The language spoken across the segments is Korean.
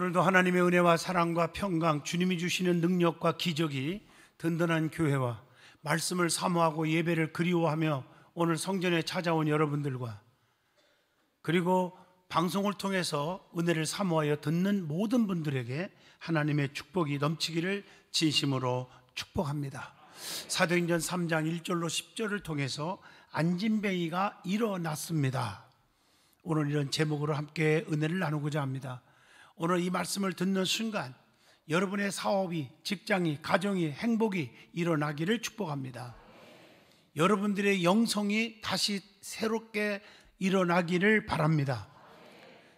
오늘도 하나님의 은혜와 사랑과 평강, 주님이 주시는 능력과 기적이 든든한 교회와 말씀을 사모하고 예배를 그리워하며 오늘 성전에 찾아온 여러분들과 그리고 방송을 통해서 은혜를 사모하여 듣는 모든 분들에게 하나님의 축복이 넘치기를 진심으로 축복합니다. 사도행전 3장 1절로 10절을 통해서 안진뱅이가 일어났습니다. 오늘 이런 제목으로 함께 은혜를 나누고자 합니다. 오늘 이 말씀을 듣는 순간 여러분의 사업이, 직장이, 가정이, 행복이 일어나기를 축복합니다. 여러분들의 영성이 다시 새롭게 일어나기를 바랍니다.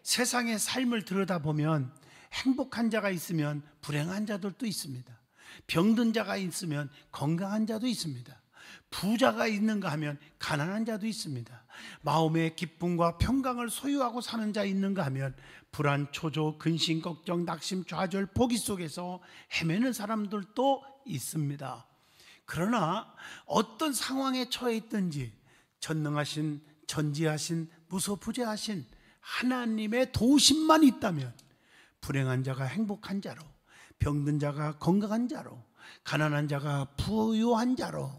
세상의 삶을 들여다보면 행복한 자가 있으면 불행한 자들도 있습니다. 병든 자가 있으면 건강한 자도 있습니다. 부자가 있는가 하면 가난한 자도 있습니다. 마음의 기쁨과 평강을 소유하고 사는 자 있는가 하면 불안, 초조, 근심, 걱정, 낙심, 좌절, 포기 속에서 헤매는 사람들도 있습니다. 그러나 어떤 상황에 처해 있든지 전능하신, 전지하신, 무소부재하신 하나님의 도우심만 있다면 불행한 자가 행복한 자로, 병든 자가 건강한 자로, 가난한 자가 부유한 자로,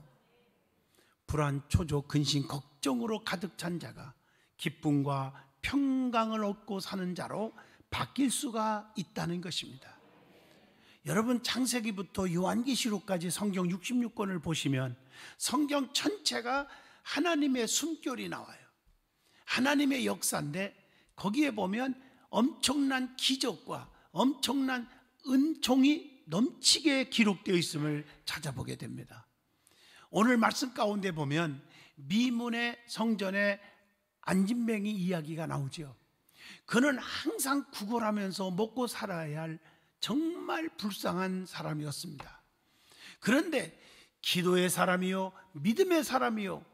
불안, 초조, 근심, 걱정으로 가득 찬 자가 기쁨과 평강을 얻고 사는 자로 바뀔 수가 있다는 것입니다. 여러분, 창세기부터 요한계시록까지 성경 66권을 보시면 성경 전체가 하나님의 숨결이 나와요. 하나님의 역사인데 거기에 보면 엄청난 기적과 엄청난 은총이 넘치게 기록되어 있음을 찾아보게 됩니다. 오늘 말씀 가운데 보면 미문의 성전에 안진뱅이 이야기가 나오죠. 그는 항상 구걸하면서 먹고 살아야 할 정말 불쌍한 사람이었습니다. 그런데 기도의 사람이요, 믿음의 사람이요,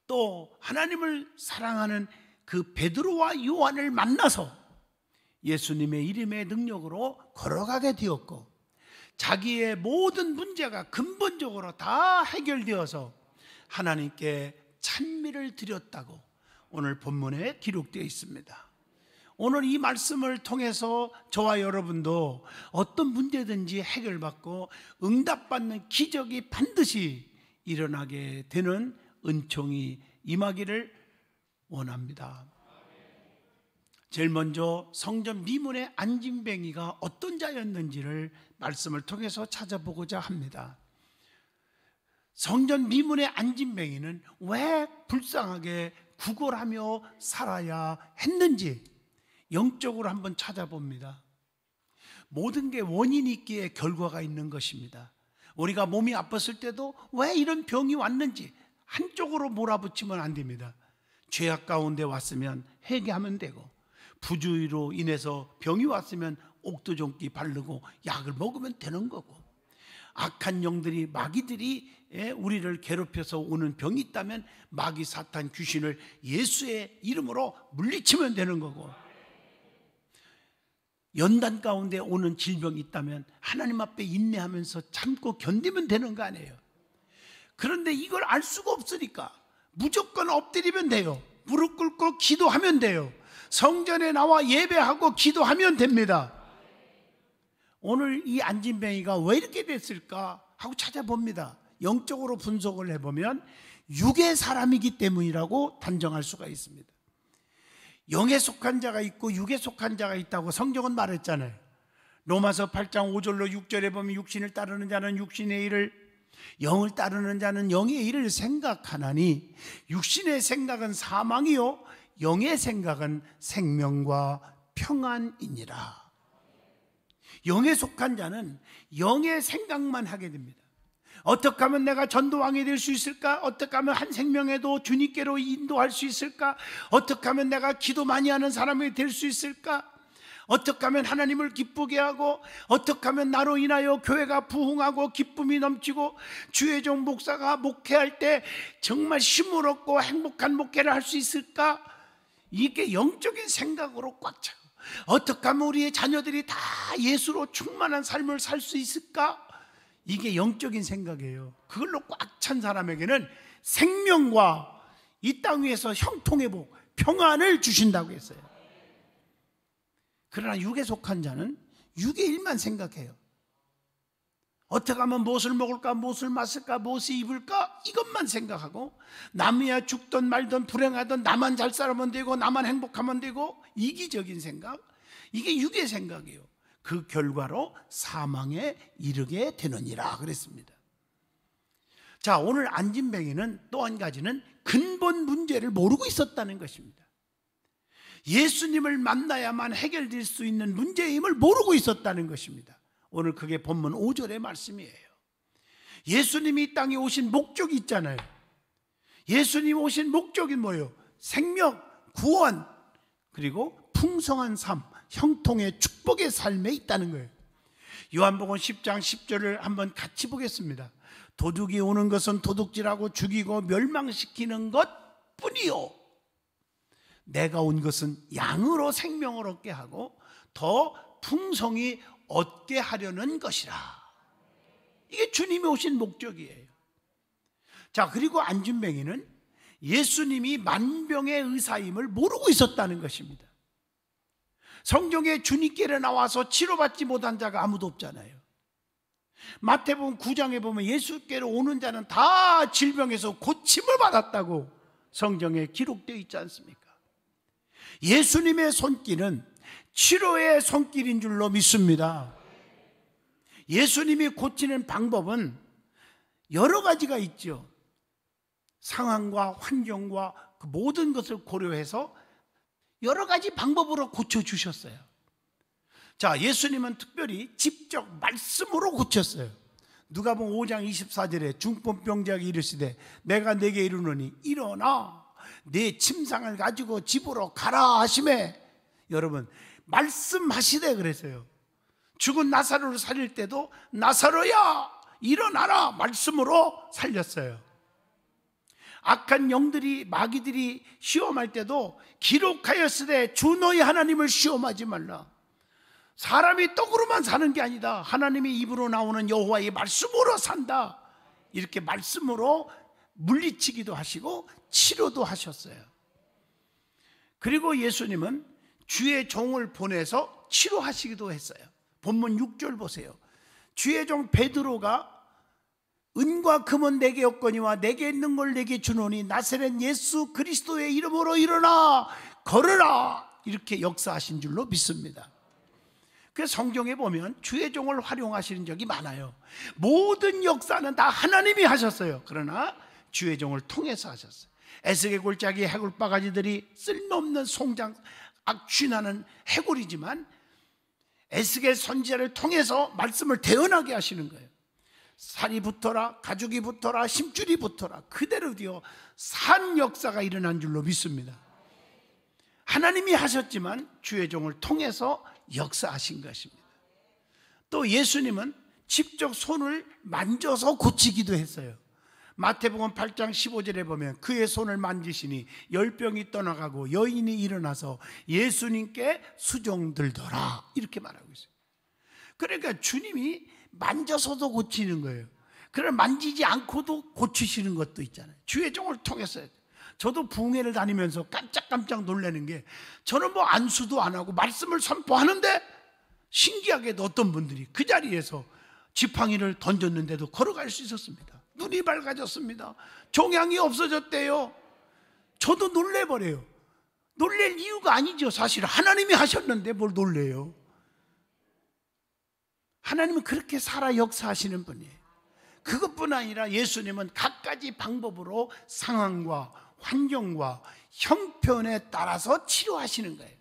또 하나님을 사랑하는 그 베드로와 요한을 만나서 예수님의 이름의 능력으로 걸어가게 되었고, 자기의 모든 문제가 근본적으로 다 해결되어서 하나님께 찬미를 드렸다고 오늘 본문에 기록되어 있습니다. 오늘 이 말씀을 통해서 저와 여러분도 어떤 문제든지 해결받고 응답받는 기적이 반드시 일어나게 되는 은총이 임하기를 원합니다. 제일 먼저 성전 미문의 안진뱅이가 어떤 자였는지를 말씀을 통해서 찾아보고자 합니다. 성전 미문의 안진뱅이는 왜 불쌍하게 구걸하며 살아야 했는지 영적으로 한번 찾아봅니다. 모든 게 원인이 있기에 결과가 있는 것입니다. 우리가 몸이 아팠을 때도 왜 이런 병이 왔는지 한쪽으로 몰아붙이면 안 됩니다. 죄악 가운데 왔으면 회개하면 되고, 부주의로 인해서 병이 왔으면 옥도종기 바르고 약을 먹으면 되는 거고, 악한 영들이, 마귀들이 우리를 괴롭혀서 오는 병이 있다면 마귀, 사탄, 귀신을 예수의 이름으로 물리치면 되는 거고, 연단 가운데 오는 질병이 있다면 하나님 앞에 인내하면서 참고 견디면 되는 거 아니에요. 그런데 이걸 알 수가 없으니까 무조건 엎드리면 돼요. 무릎 꿇고 기도하면 돼요. 성전에 나와 예배하고 기도하면 됩니다. 오늘 이 안진뱅이가 왜 이렇게 됐을까 하고 찾아봅니다. 영적으로 분석을 해보면 육의 사람이기 때문이라고 단정할 수가 있습니다. 영에 속한 자가 있고 육에 속한 자가 있다고 성경은 말했잖아요. 로마서 8장 5절로 6절에 보면 육신을 따르는 자는 육신의 일을, 영을 따르는 자는 영의 일을 생각하나니 육신의 생각은 사망이요 영의 생각은 생명과 평안이니라. 영에 속한 자는 영의 생각만 하게 됩니다. 어떻게 하면 내가 전도왕이 될 수 있을까? 어떻게 하면 한 생명에도 주님께로 인도할 수 있을까? 어떻게 하면 내가 기도 많이 하는 사람이 될 수 있을까? 어떻게 하면 하나님을 기쁘게 하고, 어떻게 하면 나로 인하여 교회가 부흥하고 기쁨이 넘치고 주의 종 목사가 목회할 때 정말 힘을 얻고 행복한 목회를 할 수 있을까? 이게 영적인 생각으로 꽉 차고, 어떻게 하면 우리의 자녀들이 다 예수로 충만한 삶을 살 수 있을까? 이게 영적인 생각이에요. 그걸로 꽉 찬 사람에게는 생명과 이 땅 위에서 형통의 복, 평안을 주신다고 했어요. 그러나 육에 속한 자는 육의 일만 생각해요. 어떻게 하면 무엇을 먹을까, 무엇을 마실까, 무엇을 입을까, 이것만 생각하고, 남이야 죽든 말든 불행하든 나만 잘 살면 되고 나만 행복하면 되고, 이기적인 생각, 이게 육의 생각이에요. 그 결과로 사망에 이르게 되느니라 그랬습니다. 자, 오늘 안진뱅이는 또 한 가지는 근본 문제를 모르고 있었다는 것입니다. 예수님을 만나야만 해결될 수 있는 문제임을 모르고 있었다는 것입니다. 오늘 그게 본문 5절의 말씀이에요. 예수님이 이 땅에 오신 목적이 있잖아요. 예수님 오신 목적이 뭐예요? 생명, 구원, 그리고 풍성한 삶, 형통의 축복의 삶에 있다는 거예요. 요한복음 10장 10절을 한번 같이 보겠습니다. 도둑이 오는 것은 도둑질하고 죽이고 멸망시키는 것뿐이요, 내가 온 것은 양으로 생명을 얻게 하고 더 풍성히 얻게 하려는 것이라. 이게 주님이 오신 목적이에요. 자, 그리고 안진뱅이는 예수님이 만병의 의사임을 모르고 있었다는 것입니다. 성경에 주님께로 나와서 치료받지 못한 자가 아무도 없잖아요. 마태복음 9장에 보면 예수께로 오는 자는 다 질병에서 고침을 받았다고 성경에 기록되어 있지 않습니까? 예수님의 손길은 치료의 손길인 줄로 믿습니다. 예수님이 고치는 방법은 여러 가지가 있죠. 상황과 환경과 그 모든 것을 고려해서 여러 가지 방법으로 고쳐주셨어요. 자, 예수님은 특별히 직접 말씀으로 고쳤어요. 누가복음 5장 24절에 중풍병자에게 이르시되 내가 네게 이르노니 일어나 내 침상을 가지고 집으로 가라 하시매, 여러분 말씀하시되 그랬어요. 죽은 나사로를 살릴 때도 나사로야 일어나라 말씀으로 살렸어요. 악한 영들이, 마귀들이 시험할 때도 기록하였으되 주 너희 하나님을 시험하지 말라. 사람이 떡으로만 사는 게 아니다, 하나님의 입으로 나오는 여호와의 말씀으로 산다. 이렇게 말씀으로 물리치기도 하시고 치료도 하셨어요. 그리고 예수님은 주의 종을 보내서 치료하시기도 했어요. 본문 6절 보세요. 주의 종 베드로가 은과 금은 내게 없거니와 내게 있는 걸 내게 주노니 나사렛 예수 그리스도의 이름으로 일어나 걸으라, 이렇게 역사하신 줄로 믿습니다. 그래서 성경에 보면 주의 종을 활용하시는 적이 많아요. 모든 역사는 다 하나님이 하셨어요. 그러나 주의 종을 통해서 하셨어요. 에스겔 골짜기 해골 바가지들이 쓸모없는 송장 악취나는 해골이지만 에스겔 선지자를 통해서 말씀을 대언하게 하시는 거예요. 살이 붙어라, 가죽이 붙어라, 심줄이 붙어라, 그대로 되어 산 역사가 일어난 줄로 믿습니다. 하나님이 하셨지만 주의 종을 통해서 역사하신 것입니다. 또 예수님은 직접 손을 만져서 고치기도 했어요. 마태복음 8장 15절에 보면 그의 손을 만지시니 열병이 떠나가고 여인이 일어나서 예수님께 수종들더라, 이렇게 말하고 있어요. 그러니까 주님이 만져서도 고치는 거예요. 그러나 만지지 않고도 고치시는 것도 있잖아요. 주의 종을 통해서. 저도 부흥회를 다니면서 깜짝깜짝 놀라는 게, 저는 뭐 안수도 안 하고 말씀을 선포하는데 신기하게도 어떤 분들이 그 자리에서 지팡이를 던졌는데도 걸어갈 수 있었습니다. 눈이 밝아졌습니다. 종양이 없어졌대요. 저도 놀래버려요. 놀랄 이유가 아니죠. 사실 하나님이 하셨는데 뭘 놀래요. 하나님은 그렇게 살아 역사하시는 분이에요. 그것뿐 아니라 예수님은 갖가지 방법으로 상황과 환경과 형편에 따라서 치료하시는 거예요.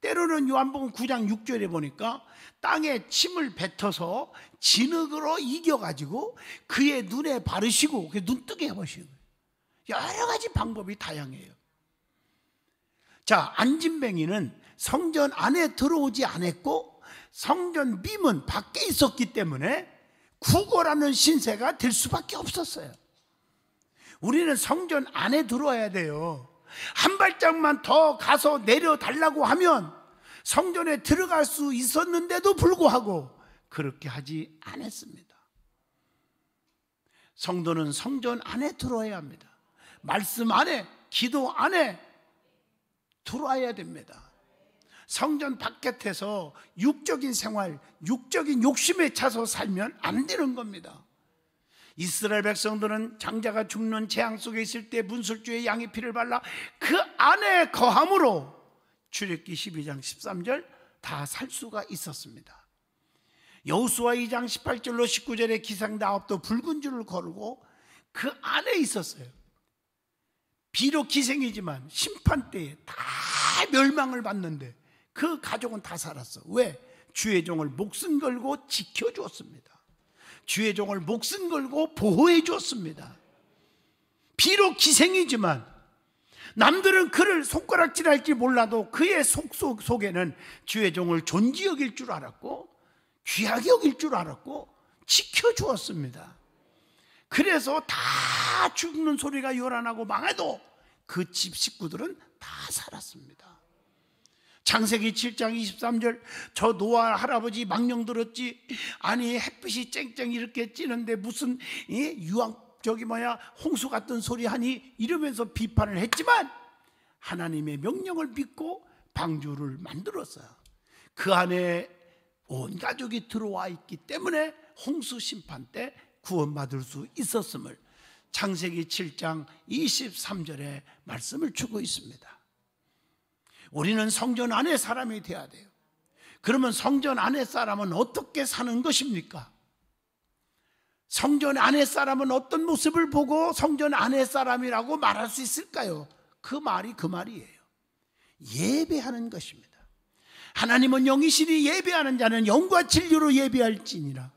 때로는 요한복음 9장 6절에 보니까 땅에 침을 뱉어서 진흙으로 이겨가지고 그의 눈에 바르시고 눈뜨게 해보시는 거예요. 여러 가지 방법이 다양해요. 자, 안진뱅이는 성전 안에 들어오지 않았고 성전 미문 밖에 있었기 때문에 구걸하는 신세가 될 수밖에 없었어요. 우리는 성전 안에 들어와야 돼요. 한 발짝만 더 가서 내려달라고 하면 성전에 들어갈 수 있었는데도 불구하고 그렇게 하지 않았습니다. 성도는 성전 안에 들어와야 합니다. 말씀 안에, 기도 안에 들어와야 됩니다. 성전 바깥에서 육적인 생활, 육적인 욕심에 차서 살면 안 되는 겁니다. 이스라엘 백성들은 장자가 죽는 재앙 속에 있을 때 문설주에 양의 피를 발라 그 안에 거함으로 출애굽기 12장 13절 다 살 수가 있었습니다. 여호수아 2장 18절로 19절에 기생다 아홉도 붉은 줄을 거르고 그 안에 있었어요. 비록 기생이지만 심판 때에 다 멸망을 받는데 그 가족은 다 살았어. 왜? 주의 종을 목숨 걸고 지켜주었습니다. 주의 종을 목숨 걸고 보호해 주었습니다. 비록 기생이지만 남들은 그를 손가락질할지 몰라도 그의 속에는 주의 종을 존귀 여길 줄 알았고 귀하게 여길 줄 알았고 지켜주었습니다. 그래서 다 죽는 소리가 요란하고 망해도 그 집 식구들은 다 살았습니다. 창세기 7장 23절 저 노아 할아버지 망령 들었지. 아니 햇빛이 쨍쨍 이렇게 찌는데 무슨 홍수 같은 소리 하니 이러면서 비판을 했지만 하나님의 명령을 믿고 방주를 만들었어요. 그 안에 온 가족이 들어와 있기 때문에 홍수 심판 때 구원받을 수 있었음을 창세기 7장 23절에 말씀을 주고 있습니다. 우리는 성전 안의 사람이 되어야 돼요. 그러면 성전 안의 사람은 어떻게 사는 것입니까? 성전 안의 사람은 어떤 모습을 보고 성전 안의 사람이라고 말할 수 있을까요? 그 말이 그 말이에요. 예배하는 것입니다. 하나님은 영이시니 예배하는 자는 영과 진리로 예배할지니라.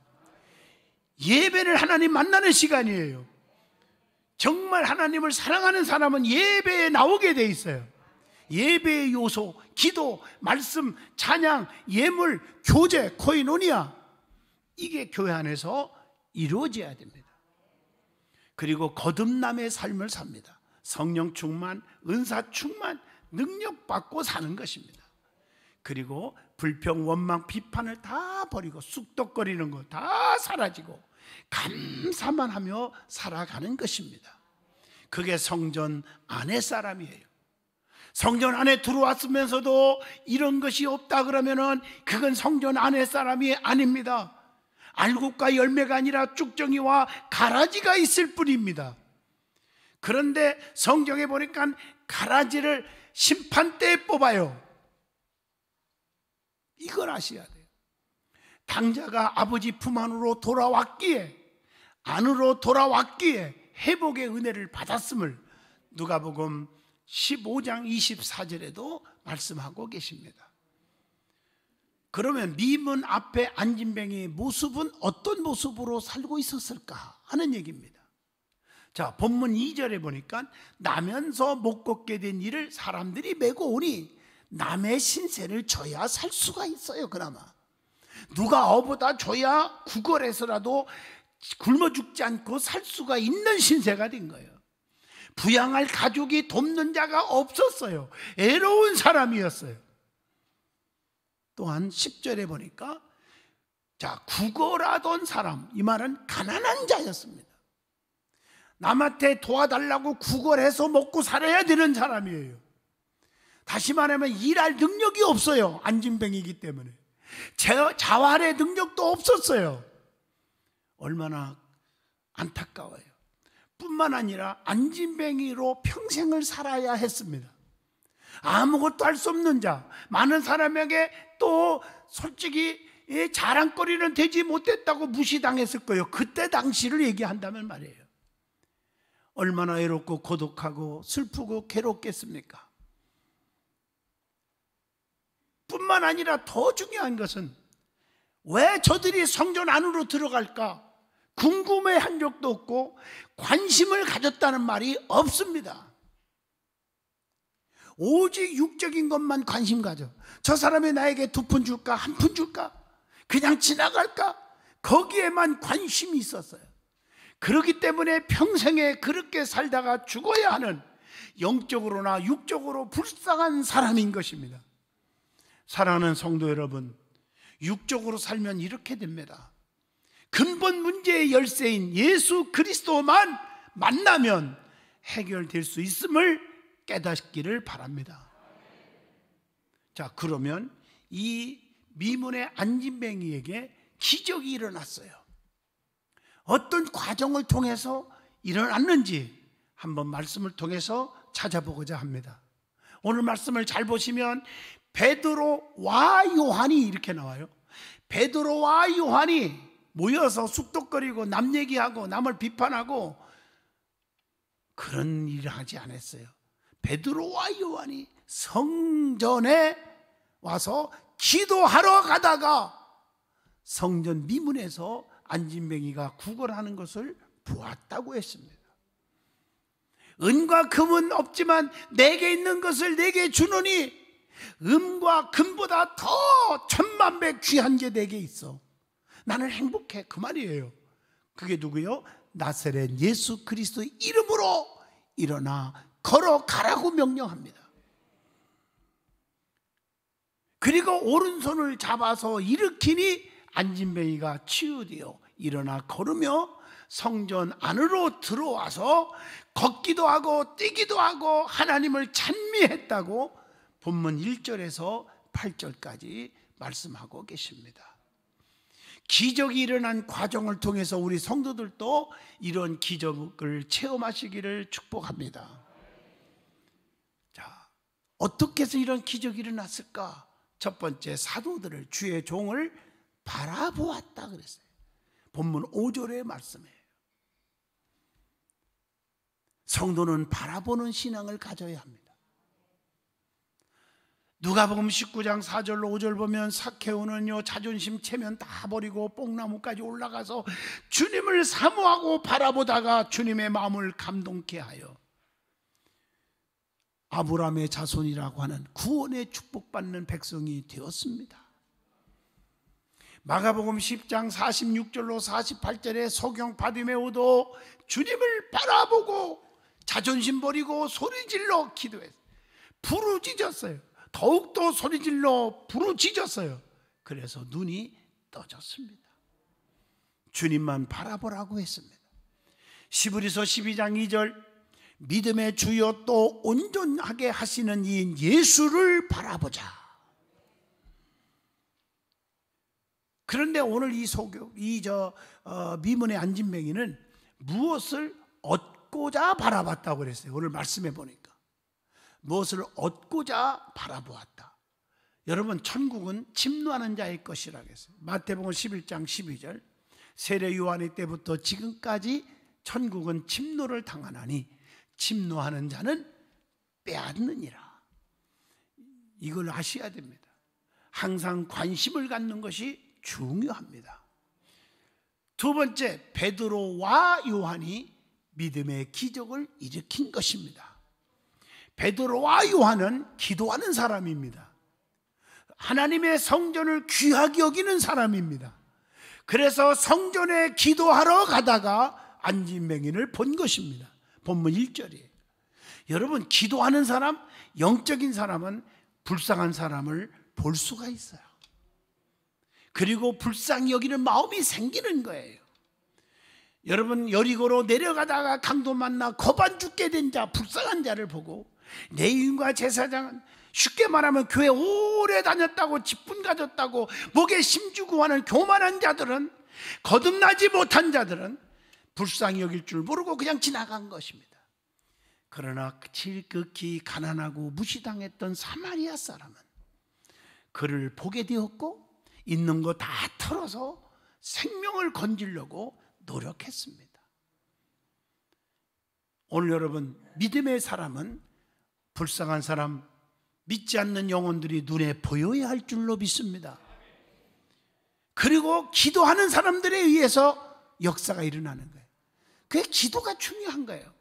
예배는 하나님 만나는 시간이에요. 정말 하나님을 사랑하는 사람은 예배에 나오게 돼 있어요. 예배의 요소, 기도, 말씀, 찬양, 예물, 교제, 코이노니아, 이게 교회 안에서 이루어져야 됩니다. 그리고 거듭남의 삶을 삽니다. 성령 충만, 은사 충만, 능력 받고 사는 것입니다. 그리고 불평, 원망, 비판을 다 버리고 쑥덕거리는 거 다 사라지고 감사만 하며 살아가는 것입니다. 그게 성전 안의 사람이에요. 성전 안에 들어왔으면서도 이런 것이 없다 그러면은 그건 성전 안의 사람이 아닙니다. 알곡과 열매가 아니라 쭉정이와 가라지가 있을 뿐입니다. 그런데 성경에 보니까 가라지를 심판 때에 뽑아요. 이걸 아셔야 돼요. 당자가 아버지 품 안으로 돌아왔기에 회복의 은혜를 받았음을 누가복음 15장 24절에도 말씀하고 계십니다. 그러면 미문 앞에 안진뱅이의 모습은 어떤 모습으로 살고 있었을까 하는 얘기입니다. 자, 본문 2절에 보니까 나면서 못 걷게 된 이를 사람들이 메고 오니 남의 신세를 져야 살 수가 있어요. 그나마 누가 어보다 줘야 구걸해서라도 굶어 죽지 않고 살 수가 있는 신세가 된 거예요. 부양할 가족이 돕는 자가 없었어요. 애로운 사람이었어요. 또한 10절에 보니까 자, 구걸하던 사람, 이 말은 가난한 자였습니다. 남한테 도와달라고 구걸해서 먹고 살아야 되는 사람이에요. 다시 말하면 일할 능력이 없어요. 안진뱅이기 때문에 자활의 능력도 없었어요. 얼마나 안타까워요. 뿐만 아니라 안진뱅이로 평생을 살아야 했습니다. 아무것도 할 수 없는 자, 많은 사람에게 또 솔직히 자랑거리는 되지 못했다고 무시당했을 거예요. 그때 당시를 얘기한다면 말이에요. 얼마나 외롭고 고독하고 슬프고 괴롭겠습니까? 뿐만 아니라 더 중요한 것은 왜 저들이 성전 안으로 들어갈까 궁금해한 적도 없고 관심을 가졌다는 말이 없습니다. 오직 육적인 것만 관심 가져. 저 사람이 나에게 2푼 줄까 1푼 줄까 그냥 지나갈까, 거기에만 관심이 있었어요. 그렇기 때문에 평생에 그렇게 살다가 죽어야 하는 영적으로나 육적으로 불쌍한 사람인 것입니다. 사랑하는 성도 여러분, 육적으로 살면 이렇게 됩니다. 근본 문제의 열쇠인 예수 그리스도만 만나면 해결될 수 있음을 깨닫기를 바랍니다. 자, 그러면 이 미문의 안진뱅이에게 기적이 일어났어요. 어떤 과정을 통해서 일어났는지 한번 말씀을 통해서 찾아보고자 합니다. 오늘 말씀을 잘 보시면 베드로와 요한이 이렇게 나와요. 베드로와 요한이 모여서 쑥덕거리고 남 얘기하고 남을 비판하고 그런 일을 하지 않았어요. 베드로와 요한이 성전에 와서 기도하러 가다가 성전 미문에서 안진뱅이가 구걸하는 것을 보았다고 했습니다. 은과 금은 없지만 내게 있는 것을 내게 주노니 은과 금보다 더 천만배 귀한 게 내게 있어. 나는 행복해. 그 말이에요. 그게 누구요? 나사렛 예수 그리스도의 이름으로 일어나 걸어가라고 명령합니다. 그리고 오른손을 잡아서 일으키니 안진뱅이가 치유되어 일어나 걸으며 성전 안으로 들어와서 걷기도 하고 뛰기도 하고 하나님을 찬미했다고 본문 1절에서 8절까지 말씀하고 계십니다. 기적이 일어난 과정을 통해서 우리 성도들도 이런 기적을 체험하시기를 축복합니다. 자, 어떻게 해서 이런 기적이 일어났을까? 첫 번째, 사도들을, 주의 종을 바라보았다 그랬어요. 본문 5절의 말씀이에요. 성도는 바라보는 신앙을 가져야 합니다. 누가복음 19장 4절로 5절 보면 삭개오는요 자존심 체면 다 버리고 뽕나무까지 올라가서 주님을 사모하고 바라보다가 주님의 마음을 감동케 하여 아브라함의 자손이라고 하는 구원의 축복받는 백성이 되었습니다. 마가복음 10장 46절로 48절에 소경 바디메오도 주님을 바라보고 자존심 버리고 소리질러 기도했어요. 부르짖었어요. 더욱더 소리질러 부르짖었어요. 그래서 눈이 떠졌습니다. 주님만 바라보라고 했습니다. 시브리서 12장 2절 믿음의 주여 또 온전하게 하시는 이 예수를 바라보자. 그런데 오늘 이 소교, 미문의 안진뱅이는 무엇을 얻고자 바라봤다고 그랬어요. 오늘 말씀해 보니까 무엇을 얻고자 바라보았다. 여러분, 천국은 침노하는 자의 것이라고 했어요. 마태복음 11장 12절 세례 요한의 때부터 지금까지 천국은 침노를 당하나니 침노하는 자는 빼앗느니라. 이걸 아셔야 됩니다. 항상 관심을 갖는 것이 중요합니다. 두 번째, 베드로와 요한이 믿음의 기적을 일으킨 것입니다. 베드로와 요한은 기도하는 사람입니다. 하나님의 성전을 귀하게 여기는 사람입니다. 그래서 성전에 기도하러 가다가 안진뱅이를 본 것입니다. 본문 1절이에요. 여러분, 기도하는 사람, 영적인 사람은 불쌍한 사람을 볼 수가 있어요. 그리고 불쌍히 여기는 마음이 생기는 거예요. 여러분, 여리고로 내려가다가 강도 만나 거반 죽게 된 자, 불쌍한 자를 보고 레위인과 제사장은 쉽게 말하면 교회 오래 다녔다고 직분 가졌다고 목에 심주고 하는 교만한 자들은, 거듭나지 못한 자들은 불쌍히 여길 줄 모르고 그냥 지나간 것입니다. 그러나 지극히 가난하고 무시당했던 사마리아 사람은 그를 보게 되었고 있는 거 다 털어서 생명을 건지려고 노력했습니다. 오늘 여러분, 믿음의 사람은 불쌍한 사람, 믿지 않는 영혼들이 눈에 보여야 할 줄로 믿습니다. 그리고 기도하는 사람들에 의해서 역사가 일어나는 거예요. 그게 기도가 중요한 거예요.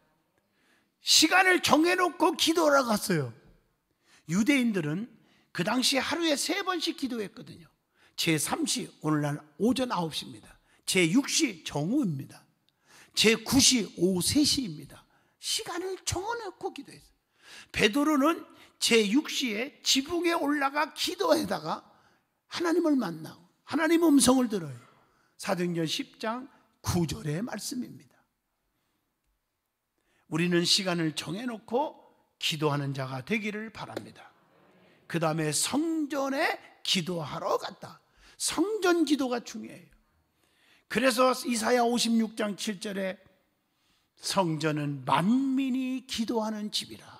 시간을 정해놓고 기도하러 갔어요. 유대인들은 그 당시에 하루에 3번씩 기도했거든요. 제3시 오늘날 오전 9시입니다. 제6시 정오입니다. 제9시 오후 3시입니다. 시간을 정해놓고 기도했어요. 베드로는 제6시에 지붕에 올라가 기도하다가 하나님을 만나고 하나님 음성을 들어요. 사도행전 10장 9절의 말씀입니다. 우리는 시간을 정해놓고 기도하는 자가 되기를 바랍니다. 그 다음에 성전에 기도하러 갔다. 성전 기도가 중요해요. 그래서 이사야 56장 7절에 성전은 만민이 기도하는 집이라.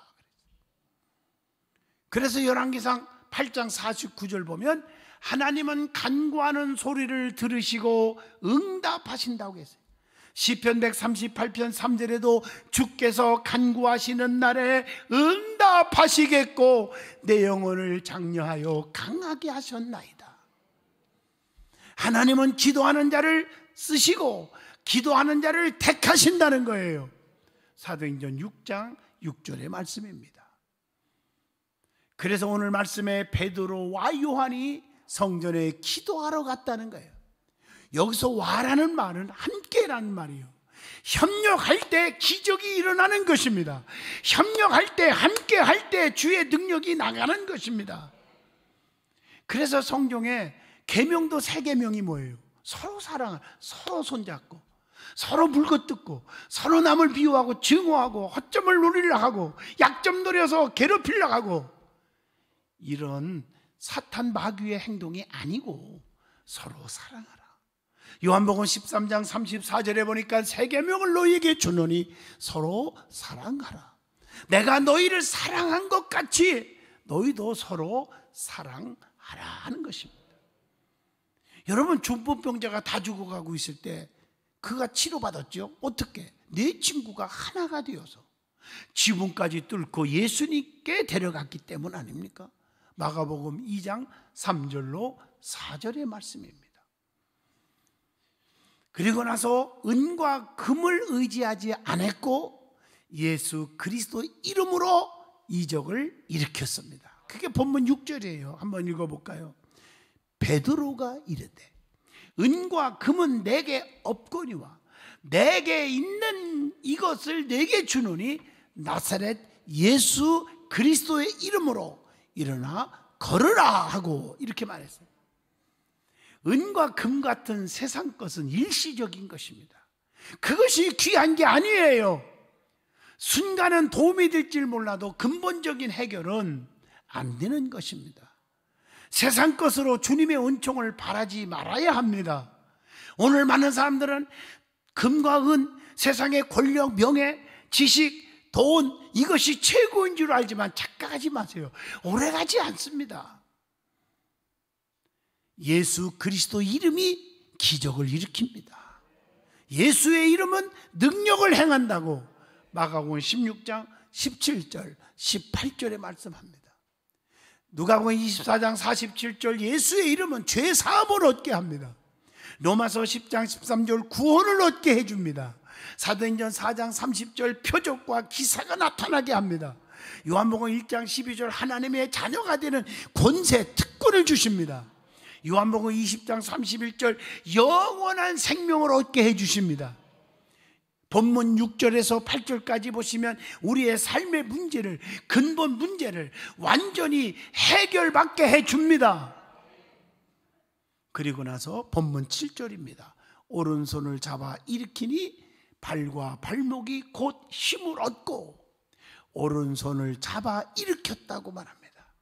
그래서 열왕기상 8장 49절 보면 하나님은 간구하는 소리를 들으시고 응답하신다고 했어요. 시편 138편 3절에도 주께서 간구하시는 날에 응답하시겠고 내 영혼을 장려하여 강하게 하셨나이다. 하나님은 기도하는 자를 쓰시고 기도하는 자를 택하신다는 거예요. 사도행전 6장 6절의 말씀입니다. 그래서 오늘 말씀에 베드로와 요한이 성전에 기도하러 갔다는 거예요. 여기서 와라는 말은 함께라는 말이에요. 협력할 때 기적이 일어나는 것입니다. 협력할 때, 함께할 때 주의 능력이 나가는 것입니다. 그래서 성경에 계명도 3계명이 뭐예요? 서로 사랑하고, 서로 손잡고, 서로 물거뜯고, 서로 남을 비유하고 증오하고 허점을 노리려 하고 약점 노려서 괴롭히려 하고, 이런 사탄 마귀의 행동이 아니고 서로 사랑하라. 요한복음 13장 34절에 보니까 3계명을 너희에게 주노니 서로 사랑하라. 내가 너희를 사랑한 것 같이 너희도 서로 사랑하라 하는 것입니다. 여러분, 중풍병자가 다 죽어가고 있을 때 그가 치료받았죠. 어떻게? 내 친구가 하나가 되어서 지붕까지 뚫고 예수님께 데려갔기 때문 아닙니까? 마가복음 2장 3절로 4절의 말씀입니다. 그리고 나서 은과 금을 의지하지 않았고 예수 그리스도 이름으로 이적을 일으켰습니다. 그게 본문 6절이에요. 한번 읽어볼까요? 베드로가 이르되 은과 금은 내게 없거니와 내게 있는 이것을 내게 주노니 나사렛 예수 그리스도의 이름으로 일어나 걸으라 하고 이렇게 말했어요. 은과 금 같은 세상 것은 일시적인 것입니다. 그것이 귀한 게 아니에요. 순간은 도움이 될지 몰라도 근본적인 해결은 안 되는 것입니다. 세상 것으로 주님의 은총을 바라지 말아야 합니다. 오늘 많은 사람들은 금과 은, 세상의 권력, 명예, 지식, 돈, 이것이 최고인 줄 알지만 착각하지 마세요. 오래가지 않습니다. 예수 그리스도 이름이 기적을 일으킵니다. 예수의 이름은 능력을 행한다고 마가복음 16장 17절 18절에 말씀합니다. 누가복음 24장 47절 예수의 이름은 죄 사함을 얻게 합니다. 로마서 10장 13절 구원을 얻게 해줍니다. 사도행전 4장 30절 표적과 기사가 나타나게 합니다. 요한복음 1장 12절 하나님의 자녀가 되는 권세, 특권을 주십니다. 요한복음 20장 31절 영원한 생명을 얻게 해주십니다. 본문 6절에서 8절까지 보시면 우리의 삶의 문제를, 근본 문제를 완전히 해결받게 해줍니다. 그리고 나서 본문 7절입니다. 오른손을 잡아 일으키니 발과 발목이 곧 힘을 얻고 오른손을 잡아 일으켰다고 말합니다.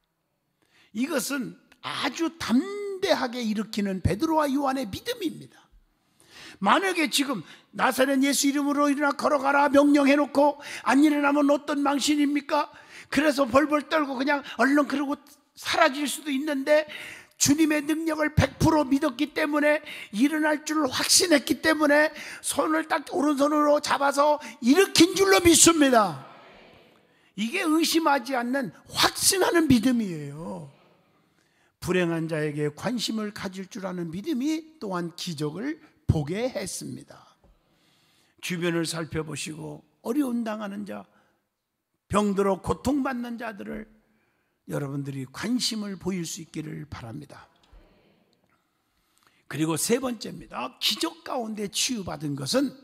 이것은 아주 담대하게 일으키는 베드로와 요한의 믿음입니다. 만약에 지금 나사렛 예수 이름으로 일어나 걸어가라 명령해놓고 안 일어나면 어떤 망신입니까? 그래서 벌벌 떨고 그냥 얼른 그러고 사라질 수도 있는데 주님의 능력을 100% 믿었기 때문에 일어날 줄 확신했기 때문에 손을 딱 오른손으로 잡아서 일으킨 줄로 믿습니다. 이게 의심하지 않는 확신하는 믿음이에요. 불행한 자에게 관심을 가질 줄 아는 믿음이 또한 기적을 보게 했습니다. 주변을 살펴보시고 어려움 당하는 자, 병들어 고통받는 자들을 여러분들이 관심을 보일 수 있기를 바랍니다. 그리고 세 번째입니다. 기적 가운데 치유받은 것은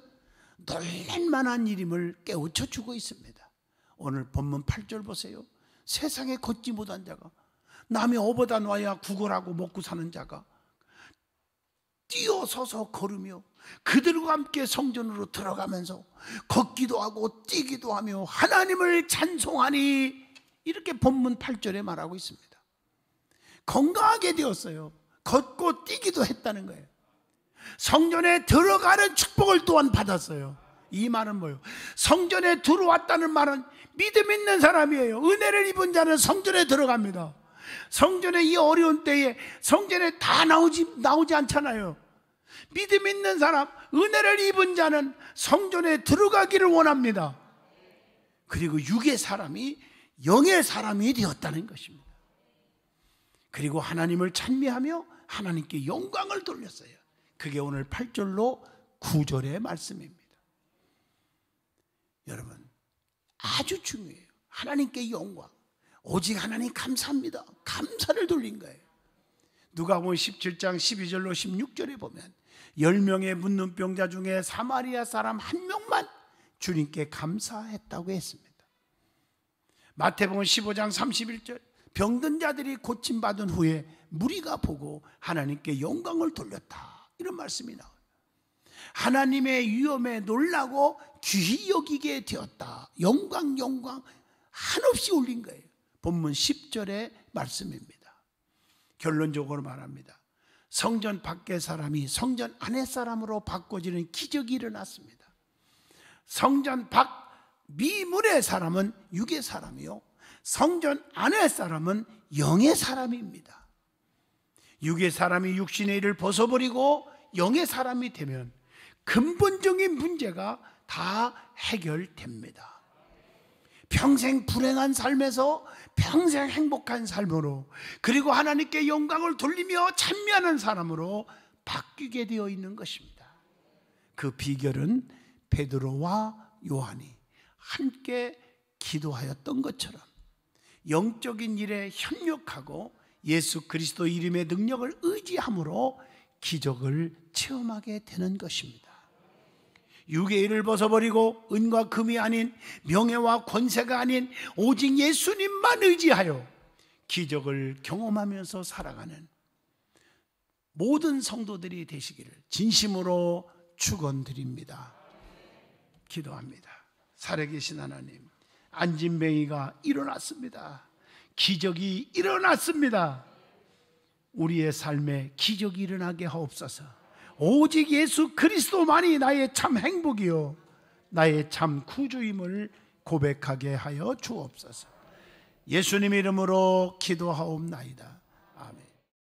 놀랄만한 일임을 깨우쳐 주고 있습니다. 오늘 본문 8절 보세요. 세상에 걷지 못한 자가 남의 어보다 놔야 구걸하고 먹고 사는 자가 뛰어서서 걸으며 그들과 함께 성전으로 들어가면서 걷기도 하고 뛰기도 하며 하나님을 찬송하니 이렇게 본문 8절에 말하고 있습니다. 건강하게 되었어요. 걷고 뛰기도 했다는 거예요. 성전에 들어가는 축복을 또한 받았어요. 이 말은 뭐예요? 성전에 들어왔다는 말은 믿음 있는 사람이에요. 은혜를 입은 자는 성전에 들어갑니다. 성전에 이 어려운 때에 성전에 다 나오지 않잖아요. 믿음 있는 사람, 은혜를 입은 자는 성전에 들어가기를 원합니다. 그리고 육의 사람이 영의 사람이 되었다는 것입니다. 그리고 하나님을 찬미하며 하나님께 영광을 돌렸어요. 그게 오늘 8절로 9절의 말씀입니다. 여러분, 아주 중요해요. 하나님께 영광. 오직 하나님 감사합니다. 감사를 돌린 거예요. 누가복음 17장 12절로 16절에 보면 10명의 문둥병자 중에 사마리아 사람 한 명만 주님께 감사했다고 했습니다. 마태복음 15장 31절 병든 자들이 고침받은 후에 무리가 보고 하나님께 영광을 돌렸다, 이런 말씀이 나와요. 하나님의 위엄에 놀라고 귀히 여기게 되었다. 영광 한없이 올린 거예요. 본문 10절의 말씀입니다. 결론적으로 말합니다. 성전 밖의 사람이 성전 안의 사람으로 바꿔지는 기적이 일어났습니다. 성전 밖 미문의 사람은 육의 사람이요, 성전 안의 사람은 영의 사람입니다. 육의 사람이 육신의 일을 벗어버리고 영의 사람이 되면 근본적인 문제가 다 해결됩니다. 평생 불행한 삶에서 평생 행복한 삶으로, 그리고 하나님께 영광을 돌리며 찬미하는 사람으로 바뀌게 되어 있는 것입니다. 그 비결은 베드로와 요한이 함께 기도하였던 것처럼 영적인 일에 협력하고 예수 그리스도 이름의 능력을 의지함으로 기적을 체험하게 되는 것입니다. 육의 일을 벗어버리고 은과 금이 아닌, 명예와 권세가 아닌 오직 예수님만 의지하여 기적을 경험하면서 살아가는 모든 성도들이 되시기를 진심으로 축원드립니다. 기도합니다. 살아계신 하나님, 안진뱅이가 일어났습니다. 기적이 일어났습니다. 우리의 삶에 기적이 일어나게 하옵소서. 오직 예수 그리스도만이 나의 참 행복이요 나의 참 구주임을 고백하게 하여 주옵소서. 예수님 이름으로 기도하옵나이다.